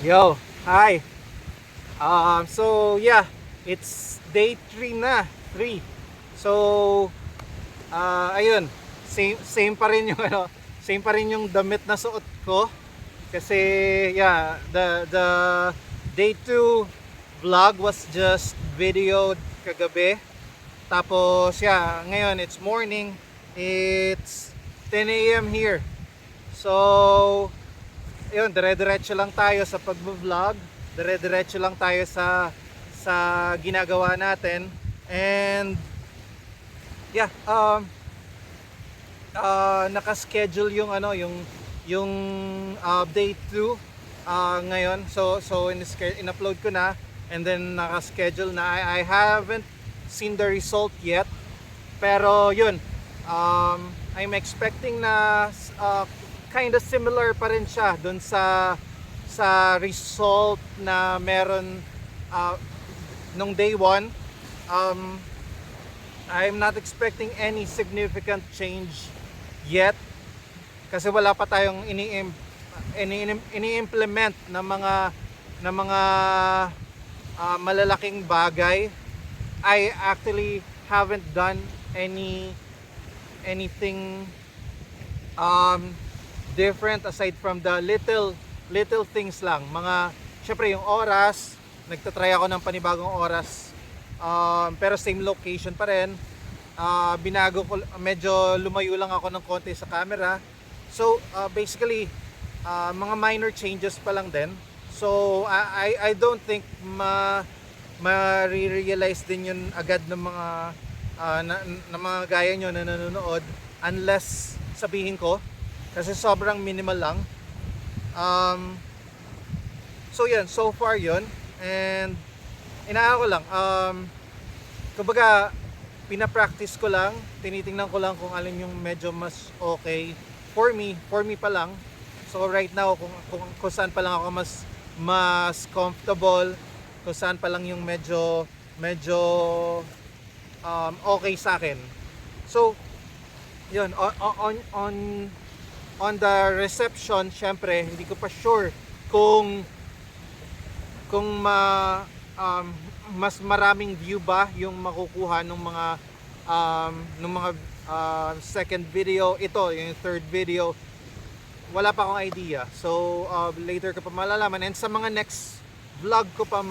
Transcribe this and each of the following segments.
Yo, hi. So yeah, it's day 3 na, 3. So ayun, same pa rin yung same pa rin yung damit na suot ko kasi yeah, the day 2 vlog was just videoed kagabi. Tapos yeah, ngayon it's morning. It's 10 a.m. here. So yun, dire-diretso lang tayo sa pagbo-vlog. Dire-diretso lang tayo sa ginagawa natin. And yeah, naka-schedule yung yung day 2 ngayon. So in-upload ko na and then naka-schedule na. I haven't seen the result yet. Pero yun, I'm expecting na kind of similar pa rin siya dun sa result na meron nung day 1. I'm not expecting any significant change yet kasi wala pa tayong ini-implement na mga malalaking bagay. I actually haven't done anything different aside from the little things lang. Syempre yung oras, nagtatry ako ng panibagong oras. Pero same location pa rin. Binago ko, medyo lumayo lang ako ng konti sa camera. So basically mga minor changes pa lang din. So I don't think ma-realize din yun agad ng mga na mga gaya nyo na nanonood unless sabihin ko kasi sobrang minimal lang. So yan, so far yun. And inaako lang, kumbaga pinapractice ko lang, tinitingnan ko lang kung alin yung medyo mas okay for me pa lang. So right now kung saan pa lang ako mas comfortable, kung saan pa lang yung medyo okay sa akin. So yun, on the reception, syempre hindi ko pa sure kung mas maraming view ba yung makukuha ng mga second video. Ito yung third video, wala pa akong idea. So later ko pa malalaman, and sa mga next vlog ko pa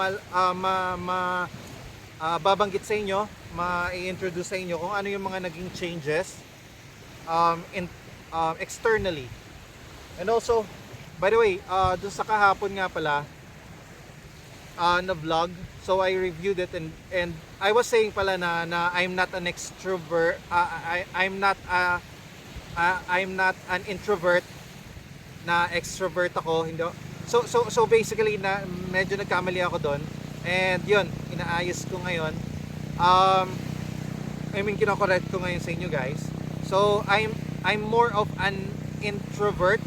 babanggit sa inyo, ma-i-introduce sa inyo kung ano yung mga naging changes externally. And also, by the way, dun sa kahapon nga pala na vlog, so I reviewed it and I was saying pala na I'm not an extrovert. I'm not an introvert, na extrovert ako. Hindi. So basically na medyo nagkamali ako doon. And yun, inaayos ko ngayon. Kino-correct ko ngayon sa inyo guys. So I'm more of an introvert.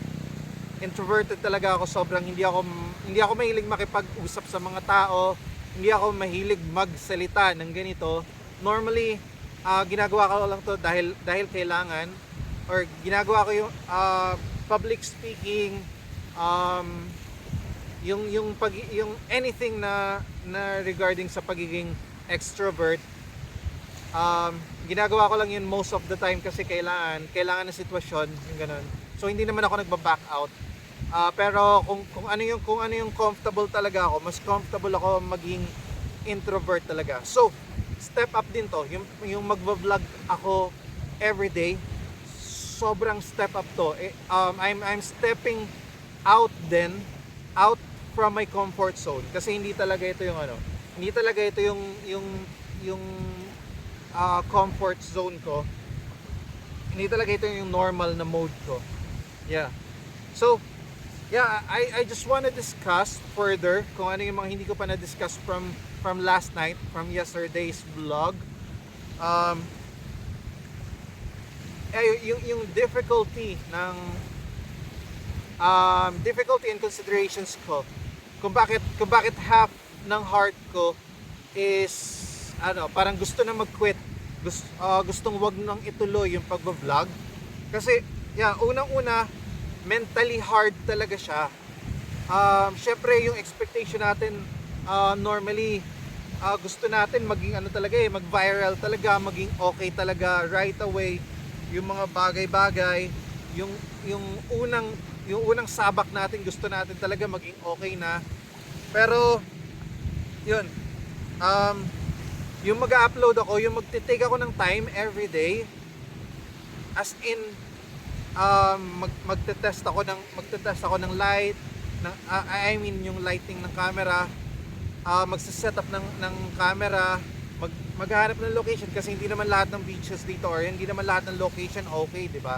Introverted talaga ako, sobrang hindi ako mahilig makipag-usap sa mga tao, hindi ako mahilig magsalita ng ganito. Normally, ginagawa ko lang to dahil kailangan, or ginagawa ko yung public speaking, yung anything na regarding sa pagiging extrovert. Ginagawa ko lang yun most of the time kasi kailangan ng sitwasyon, yung ganun. So hindi naman ako nagba-back out. Pero kung ano yung comfortable talaga ako, mas comfortable ako maging introvert talaga. So step up din to, yung magva-vlog ako every day. Sobrang step up to. I'm stepping out from my comfort zone kasi hindi talaga ito yung comfort zone ko. Hindi talaga ito yung normal na mode ko. Yeah. So, yeah, I just want to discuss further kung ano yung mga hindi ko pa na-discuss from last night, from yesterday's vlog. Yung difficulty and considerations ko kung bakit half ng heart ko is parang gusto na mag-quit, gustong wag nang ituloy yung pagbo-vlog kasi yeah, unang-una mentally hard talaga siya. syempre yung expectation natin, normally, gusto natin maging ano talaga mag-viral talaga, maging okay talaga right away. Yung mga bagay-bagay, yung yung unang yung unang sabak natin, gusto natin talaga maging okay na. Pero yun, um, yung mag-upload ako, yung magte-take ako ng time every day, as in, magte-test ako ng light, I mean yung lighting ng camera, magse-set up ng camera, maghahanap ng location kasi hindi naman lahat ng beaches dito or hindi naman lahat ng location okay, 'di ba?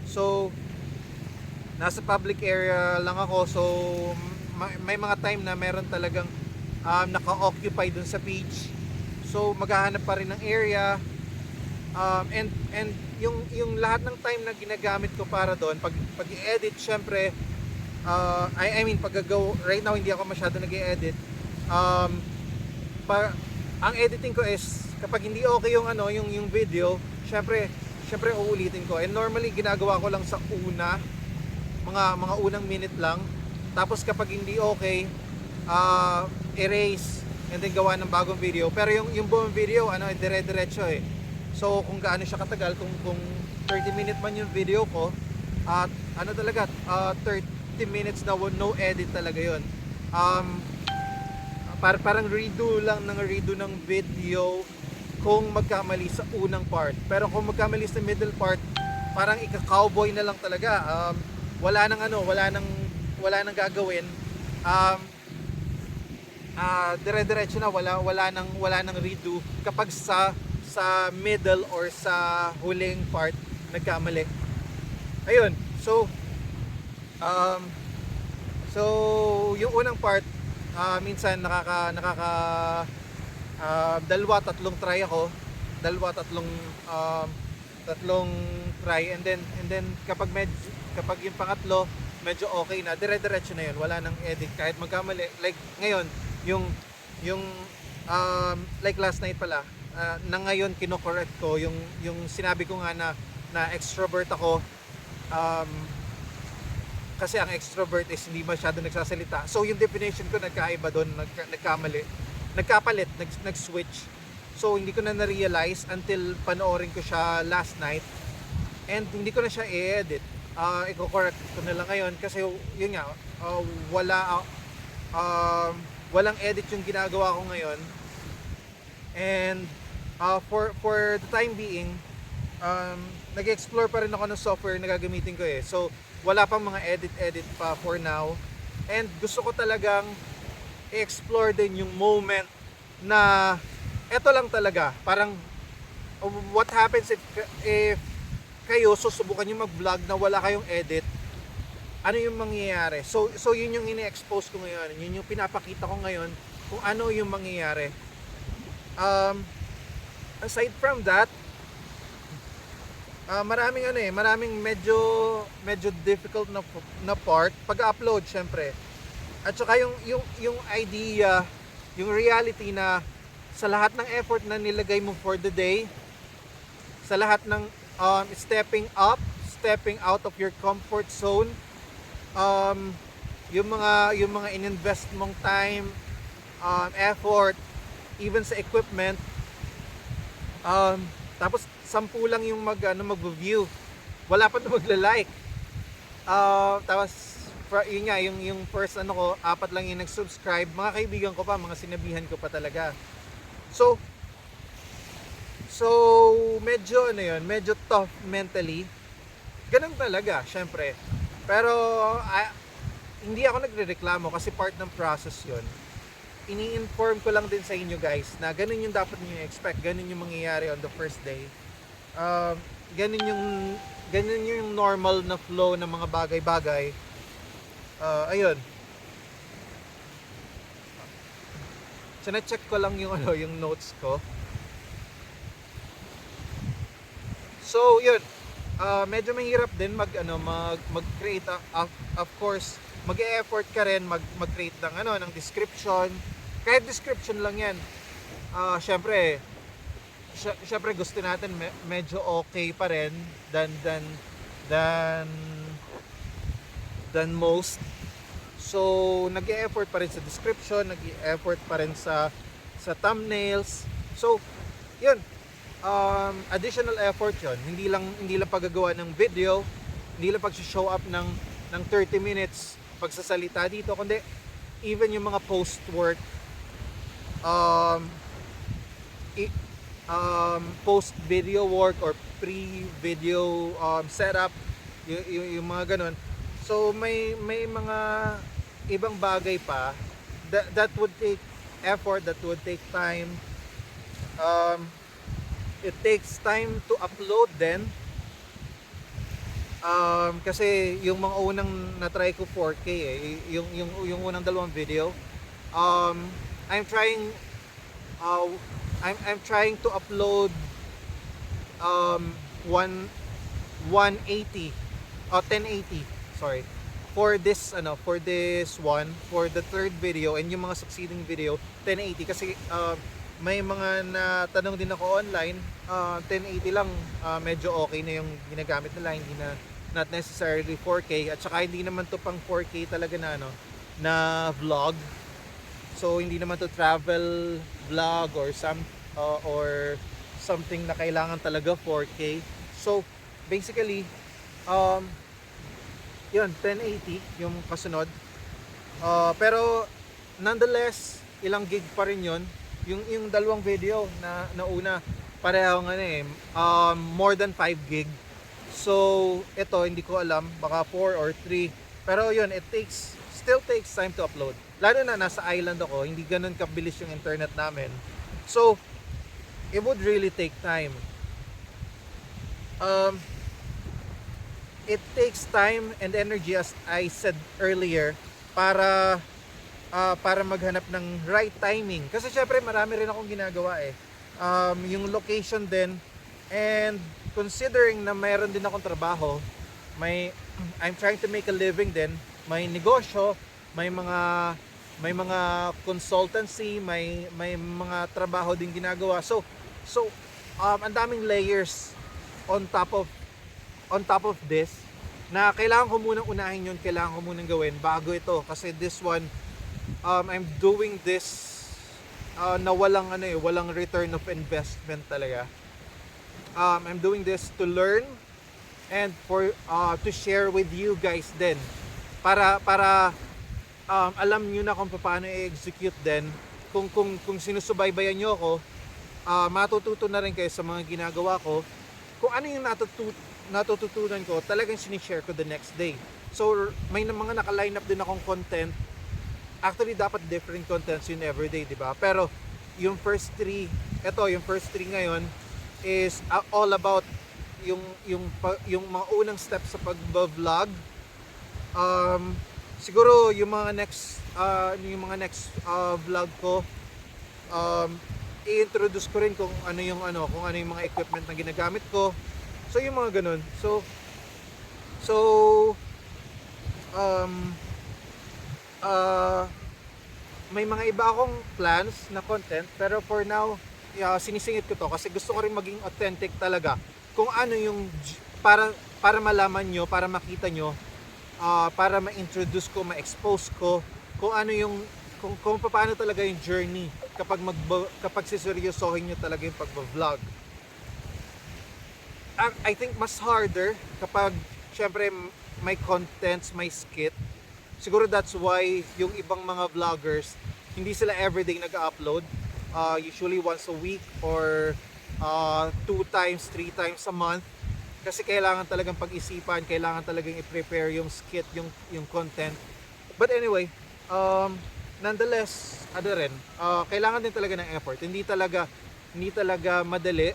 So nasa public area lang ako, so may mga time na meron talagang naka-occupy dun sa beach. So maghahanap pa rin ng area, and yung lahat ng time na ginagamit ko para doon pag i-edit, syempre, I mean pag-go right now hindi ako masyado nag-i-edit. Ang editing ko is kapag hindi okay yung yung video, syempre uulitin ko. And normally ginagawa ko lang sa mga unang minute lang. Tapos kapag hindi okay, erase and then gawa ng bagong video. Pero yung buong video dire-diretso eh. So kung gaano siya katagal, kung 30 minute man yung video ko, at talaga 30 minutes na no edit talaga yun. Parang redo ng video kung magkamali sa unang part. Pero kung magkamali sa middle part, parang ika-cowboy na lang talaga. Wala nang gagawin. Dire-diretso na, wala nang redo kapag sa middle or sa huling part nagkamali. Ayun. So yung unang part, minsan dalawa tatlong try ako, tatlong try, and then kapag yung pangatlo medyo okay na, dire-diretso na yun, wala nang edit kahit magkamali. Like ngayon, yung like last night pala, na ngayon kino-correct ko yung sinabi ko nga na extrovert ako, kasi ang extrovert is hindi masyado nagsasalita. So yung definition ko nagkaiba doon, nagkapalit, nag-switch. So hindi ko na realize until panoorin ko siya last night, and hindi ko na siya i-edit. Iko-correct ko na lang ngayon kasi yun nga, walang edit yung ginagawa ko ngayon. And for the time being, nag-explore pa rin ako ng software na gagamitin ko eh. So wala pang mga edit pa for now. And gusto ko talagang i-explore din yung moment na eto lang talaga. Parang what happens if kayo susubukan yung mag-vlog na wala kayong edit, ano yung mangyayari? So yun yung ini-expose ko ngayon. Yun yung pinapakita ko ngayon kung ano yung mangyayari. Aside from that, maraming medyo difficult na part pag-upload, syempre. At saka yung idea, yung reality na sa lahat ng effort na nilagay mo for the day, sa lahat ng stepping out of your comfort zone, yung mga ininvest mong time, effort, even sa equipment, tapos 10 lang yung mag-view, wala pa na magla-like, tapos yun nga, yung first ko, 4 lang yung nag-subscribe, mga kaibigan ko pa, mga sinabihan ko pa talaga. So medyo medyo tough mentally. Ganun talaga, syempre. Pero hindi ako nagrereklamo kasi part ng process 'yon. Ini-inform ko lang din sa inyo guys na ganun yung dapat niyo expect, ganun yung mangyayari on the first day. Ganun yung normal na flow ng mga bagay-bagay. Ayun. Sina-check ko lang yung yung notes ko. So, yun. Medyo mahirap din mag-create, of course, mag-e-effort ka rin mag-create ng description. Kahit description lang 'yan. Syempre gusto natin medyo okay pa rin than most. So, nag-e-effort pa rin sa description, nag-e-effort pa rin sa thumbnails. So, yun. Additional effort yun. Hindi lang paggagawa ng video, hindi lang pag-show up ng 30 minutes pagsasalita dito, kundi even yung mga post-work, um, post video work or pre-video setup, yung mga ganun. So may mga ibang bagay pa that would take effort, that would take time. It takes time to upload then, kasi yung mga unang na-try ko 4K yung unang dalawang video, I'm trying uh, I'm trying to upload 180 1080, sorry, for this one, for the third video and yung mga succeeding video 1080 kasi may mga natanong din ako online, 1080 lang medyo okay na yung ginagamit nila, hindi na not necessarily 4K, at saka hindi naman to pang 4K talaga na vlog. So hindi naman to travel vlog or something na kailangan talaga 4K. So basically yun, 1080 yung kasunod. Pero nonetheless, ilang gig pa rin yun. Yung dalawang video na una, pareho more than 5 gig. So ito hindi ko alam, baka 4 or 3. Pero yun, still takes time to upload. Lalo na nasa island ako, hindi ganun kabilis yung internet namin. So it would really take time. It takes time and energy, as I said earlier, para maghanap ng right timing. Kasi syempre marami rin akong ginagawa yung location din, and considering na mayroon din akong trabaho, I'm trying to make a living din, may negosyo, may mga consultancy, may mga trabaho din ginagawa. So ang daming layers on top of this na kailangan ko munang unahin yun, kailangan ko munang gawin bago ito. Kasi this one, I'm doing this na walang return of investment talaga. I'm doing this to learn and to share with you guys din, para alam niyo na kung paano i-execute din. Kung sinusubaybayan niyo ako, matututo na rin kayo sa mga ginagawa ko. Kung ano yung natututunan ko, talagang sinishare ko the next day. So may mga naka-line up din akong content. Actually dapat different contents yun everyday, di ba? Pero yung first three ngayon is all about yung mga unang steps sa pag-vlog. Siguro yung mga next vlog ko, i-introduce ko rin kung ano yung mga equipment na ginagamit ko. So yung mga ganun. May mga iba akong plans na content, pero for now, sinisingit ko to kasi gusto ko rin maging authentic talaga. Kung ano yung para malaman nyo, para makita nyo, para ma-introduce ko, ma-expose ko kung ano yung kung paano talaga yung journey kapag siseryosohin nyo talaga yung pagba-vlog. I think mas harder kapag syempre may contents, may skit. Siguro that's why yung ibang mga vloggers, hindi sila everyday nag-upload. Usually once a week or 2 times, 3 times a month. Kasi kailangan talagang pag-isipan, kailangan talagang i-prepare yung skit, yung content. But anyway, nonetheless, kailangan din talaga ng effort. Hindi talaga madali.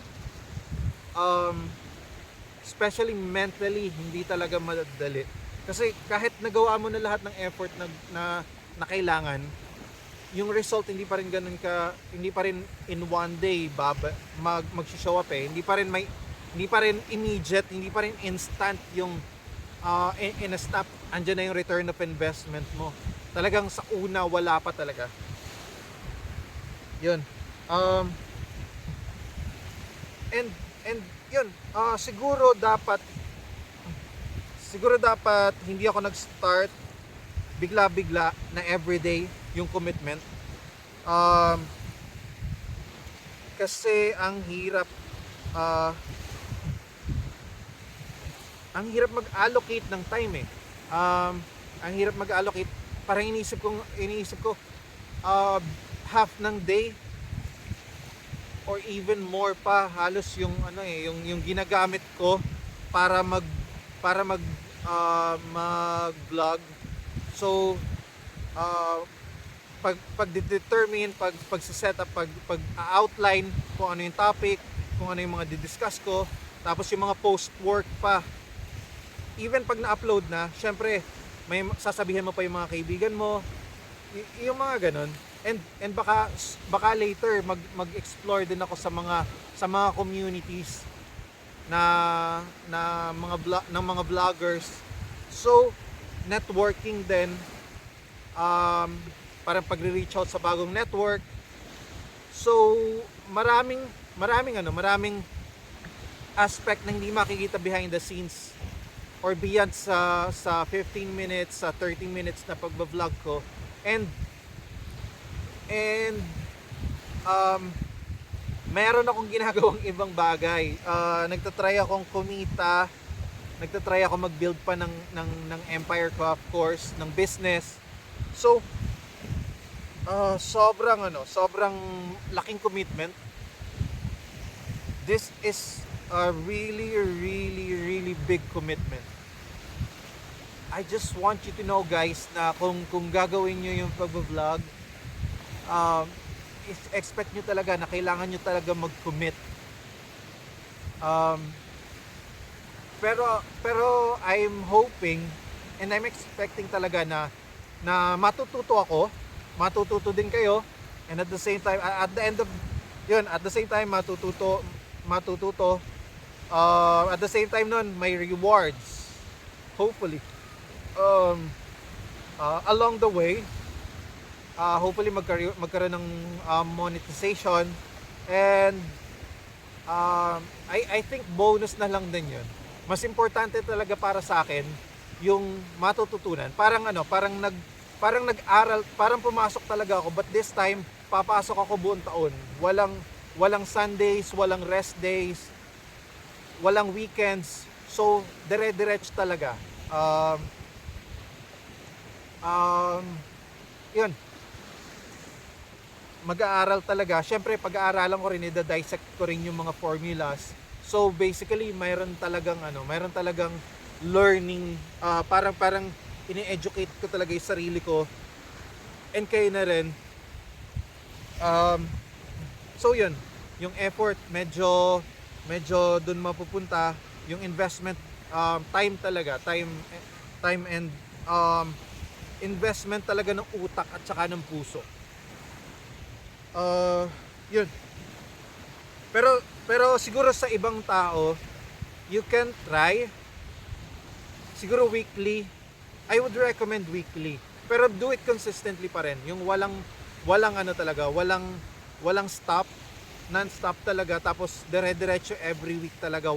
Especially mentally, hindi talaga madali. Kasi kahit nagawa mo na lahat ng effort na kailangan, yung result hindi pa rin in one day mag-show up hindi pa rin immediate, hindi pa rin instant yung in a stop, andyan na yung return of investment mo. Talagang sa una wala pa talaga. Yun. And yun, siguro dapat hindi ako nag-start bigla-bigla na everyday yung commitment. Um, Kasi ah, ang hirap mag-allocate ng time eh. Ang hirap mag-allocate. Parang iniisip ko uh, half ng day or even more pa halos yung yung ginagamit ko para mag-vlog. So uh, pag-determine, pag-set up, pag-outline kung ano yung topic, kung ano yung mga didiscuss ko, tapos yung mga post-work pa. Even pag na-upload na, syempre, may sasabihin mo pa yung mga kaibigan mo, yung mga ganun. And baka later mag-explore din ako sa mga communities ng mga vloggers. So, networking din, parang pagre-reach out sa bagong network. So, maraming aspect na hindi makikita behind the scenes or beyond sa 15 minutes, sa 30 minutes na pagba-vlog ko. And meron akong ginagawang ibang bagay. Nagtatry akong kumita, nagtatry ako mag-build pa ng empire ko, of course, ng business. So, sobrang laking commitment. This is a really, really, really big commitment. I just want you to know, guys, na kung gagawin nyo yung pag-vlog, expect nyo talaga na kailangan nyo talaga mag-commit. Pero I'm hoping and I'm expecting talaga na matututo din kayo, and at the same time at the same time matututo, at the same time nun may rewards, hopefully, along the way. Hopefully magkaroon ng monetization, and I think bonus na lang din yun. Mas importante talaga para sa akin yung matututunan. Parang nag-aral, parang pumasok talaga ako, but this time papasok ako buong taon. Walang Sundays, walang rest days, walang weekends. So dire-diretso talaga. Yun. Mag-aaral talaga. Syempre, pag-aaralan ko rin, i-dissect ko rin yung mga formulas. So basically, mayroon talagang learning, parang ini-educate ko talaga yung sarili ko, and kayo na rin. So yun, yung effort medyo dun mapupunta, yung investment, time talaga, time and investment talaga ng utak at saka ng puso. Yun. Pero siguro sa ibang tao, you can try siguro weekly. I would recommend weekly. Pero do it consistently pa rin. Yung walang stop, non-stop talaga, tapos dire-diretso every week talaga.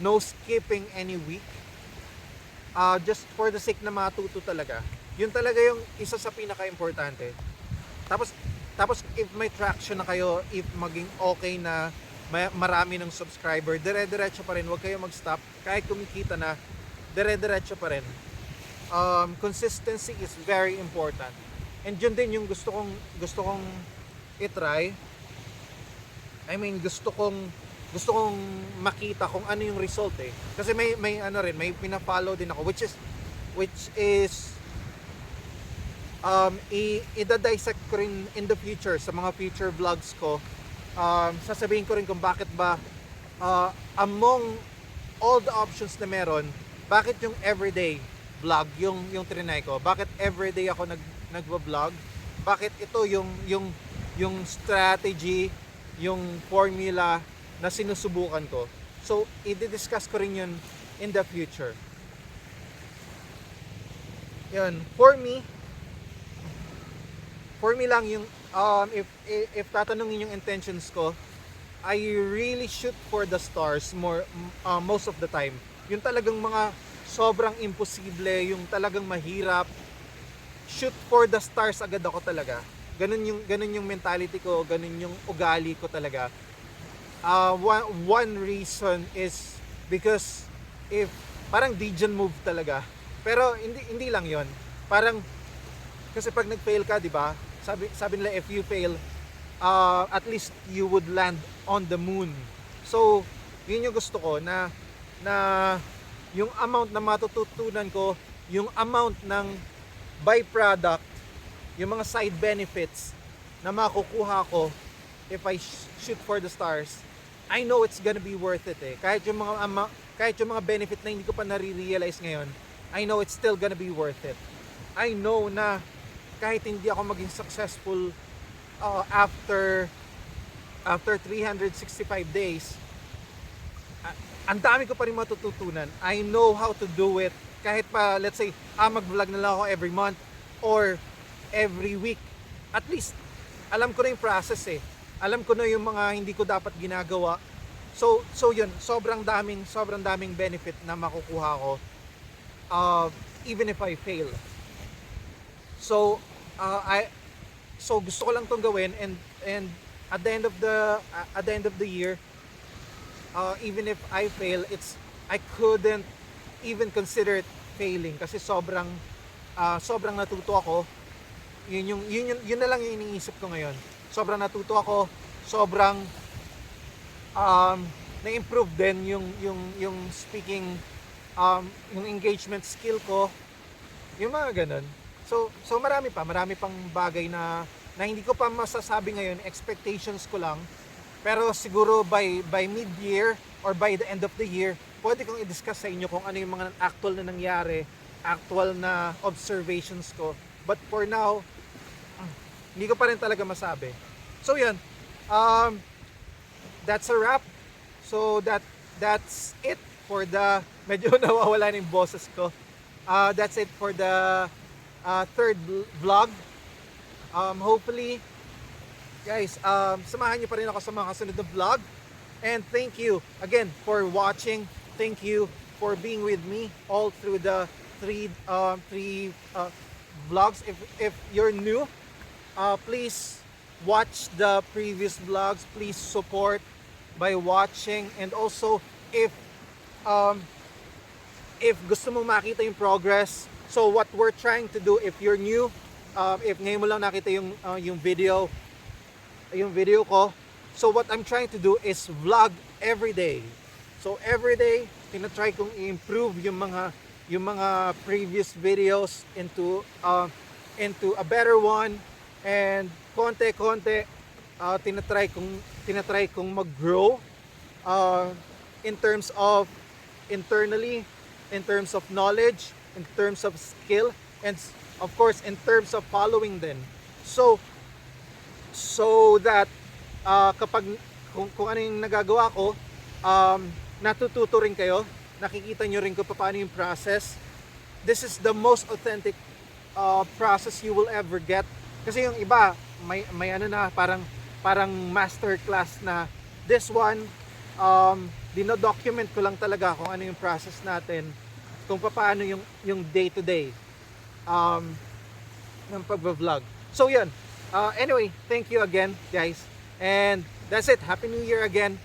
No skipping any week. Just for the sake na matuto talaga. Yun talaga yung isa sa pinaka-importante. Tapos if may traction na kayo, if maging okay na, marami ng subscriber, dire-diretso pa rin, huwag kayo mag-stop. Kahit kumikita na, dire-diretso pa rin. Consistency is very important. And yun din yung gusto kong i-try. I mean, gusto kong makita kung ano yung result eh. Kasi may pina-follow din ako, which is i-dissect ko rin in the future sa mga future vlogs ko. Sasabihin ko rin kung bakit ba among all the options na meron, bakit yung everyday vlog yung trinay ko, bakit everyday ako nagva-vlog, bakit ito yung strategy, yung formula na sinusubukan ko. So i-discuss ko rin yun in the future. Yun, for me lang yung if tatanungin yung intentions ko, I really shoot for the stars most of the time. Yung talagang mga sobrang imposible, yung talagang mahirap, shoot for the stars agad ako talaga. Ganun yung mentality ko, ganun yung ugali ko talaga. One reason is because if parang Dijon move talaga. Pero hindi lang 'yon. Parang kasi pag nag-fail ka, 'di ba? Sabi nila if you fail, at least you would land on the moon. So, yun yung gusto ko na yung amount na matututunan ko, yung amount ng byproduct, yung mga side benefits na makukuha ko if I shoot for the stars, I know it's gonna be worth it eh. Kahit yung mga benefit na hindi ko pa nare-realize ngayon, I know it's still gonna be worth it. I know na kahit hindi ako maging successful after 365 days, ang dami ko pa rin matututunan. I know how to do it. Kahit pa, let's say, mag-vlog na lang ako every month or every week. At least, alam ko na yung process eh. Alam ko na yung mga hindi ko dapat ginagawa. So yun, sobrang daming benefit na makukuha ko even if I fail. So, gusto ko lang tong gawin and at the end of the year, even if I fail, I couldn't even consider it failing kasi sobrang natuto ako. Yun na lang yung iniisip ko ngayon. Sobrang natuto ako, sobrang na-improve din yung speaking, yung engagement skill ko, yung mga ganun. So marami pang bagay na hindi ko pa masasabi ngayon, expectations ko lang. Pero siguro by mid-year or by the end of the year, pwede kong i-discuss sa inyo kung ano yung mga actual na nangyari, actual na observations ko. But for now, hindi ko pa rin talaga masabi. So yun, that's a wrap. So that's it for the, medyo nawawala na yung boses ko. That's it for the third vlog. Hopefully, guys, samahan niyo pa rin ako sa mga kasunod na vlog. And thank you again for watching. Thank you for being with me all through the three vlogs. If you're new, please watch the previous vlogs. Please support by watching. And also, if gusto mong makita yung progress, so what we're trying to do, if you're new, if ngayon mo lang nakita yung video ko, so what I'm trying to do is vlog every day. So every day, tinatry kong i-improve yung mga previous videos into a better one, and konti-konti tinatry kong mag-grow in terms of internally, in terms of knowledge, in terms of skill, and of course in terms of following din. So that kapag kung ano yung nagagawa ko, natututo rin kayo, nakikita nyo rin kung paano yung process. This is the most authentic process you will ever get. Kasi yung iba, may ano na, parang master class na. This one, dino-document ko lang talaga kung ano yung process natin, kung paano yung day-to-day ng pag-vlog. So yun, anyway, thank you again guys, and that's it. Happy New Year again,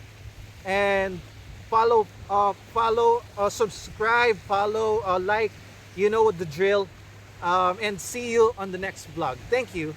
and follow, subscribe, follow, like, you know the drill, and see you on the next vlog. Thank you.